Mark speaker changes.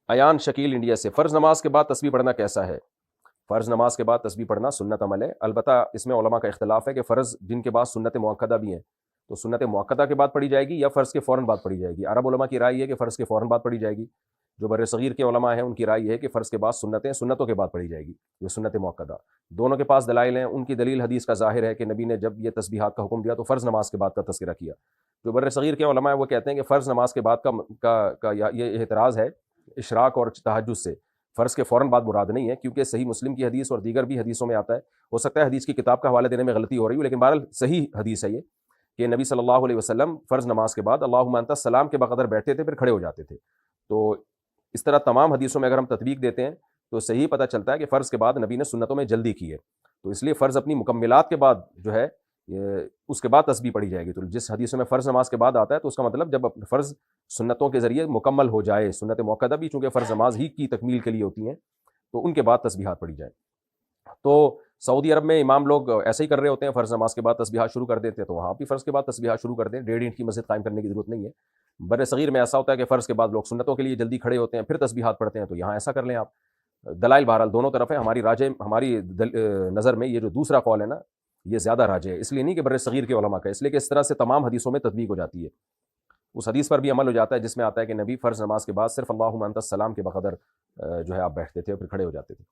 Speaker 1: Ayan Shakeel India سے، فرض نماز کے بعد تسبیح پڑھنا کیسا ہے؟ فرض نماز کے بعد تسبیح پڑھنا سنت عمل ہے، البتہ اس میں علماء کا اختلاف ہے کہ فرض جن کے بعد سنت مؤکدہ بھی ہیں تو سنت مؤکدہ کے بعد پڑھی جائے گی یا فرض کے فوراً بعد پڑھی جائے گی۔ عرب علماء کی رائے یہ ہے کہ فرض کے فوراً بعد پڑھی جائے گی، جو بر صغیر کے علماء ہیں ان کی رائے یہ ہے کہ فرض کے بعد سنتوں کے بعد پڑھی جائے گی، جو سنت مؤکدہ۔ دونوں کے پاس دلائل ہیں، ان کی دلیل حدیث کا ظاہر ہے کہ نبی نے جب یہ تسبیحات کا حکم دیا تو فرض نماز کے بعد کا تذکرہ کیا۔ جو بر صغیر کے علماء ہیں وہ کہتے ہیں کہ فرض نماز کے بعد کا یہ اعتراض ہے اشراق اور تہجد سے، فرض کے فوراً بعد مراد نہیں ہے، کیونکہ صحیح مسلم کی حدیث اور دیگر بھی حدیثوں میں آتا ہے، ہو سکتا ہے حدیث کی کتاب کا حوالہ دینے میں غلطی ہو رہی ہو، لیکن بہرحال صحیح حدیث ہے یہ کہ نبی صلی اللہ علیہ وسلم فرض نماز کے بعد اللہم انت السلام کے بقدر بیٹھتے تھے پھر کھڑے ہو جاتے تھے۔ تو اس طرح تمام حدیثوں میں اگر ہم تطبیق دیتے ہیں تو صحیح پتہ چلتا ہے کہ فرض کے بعد نبی نے سنتوں میں جلدی کی ہے، تو اس لیے فرض اپنی مکملات کے بعد جو ہے اس کے بعد تسبیح پڑھی جائے گی۔ تو جس حدیثوں میں فرض نماز کے بعد آتا ہے تو اس کا مطلب جب فرض سنتوں کے ذریعے مکمل ہو جائے، سنت مؤکدہ بھی چونکہ فرض نماز ہی کی تکمیل کے لیے ہوتی ہیں تو ان کے بعد تسبیحات پڑھی جائیں۔ تو سعودی عرب میں امام لوگ ایسے ہی کر رہے ہوتے ہیں، فرض نماز کے بعد تسبیحات شروع کر دیتے ہیں، تو وہاں بھی فرض کے بعد تسبیحات شروع کر دیں، 1.5 کی مسجد قائم کرنے کی ضرورت نہیں ہے۔ بر صغیر میں ایسا ہوتا ہے کہ فرض کے بعد لوگ سنتوں کے لیے جلدی کھڑے ہوتے ہیں پھر تسبیحات پڑھتے ہیں، تو یہاں ایسا کر لیں آپ۔ دلائل بہرحال دونوں طرف ہے، ہماری نظر میں یہ جو دوسرا قول ہے نا یہ زیادہ راجح ہے، اس لیے نہیں کہ بر صغیر کے علماء کا، اس لیے کہ اس طرح سے تمام حدیثوں میں تطبیق ہو جاتی ہے، اس حدیث پر بھی عمل ہو جاتا ہے جس میں آتا ہے کہ نبی فرض نماز کے بعد صرف اللہم انت السلام کے بقدر جو ہے آپ بیٹھتے تھے اور پھر کھڑے ہو جاتے تھے۔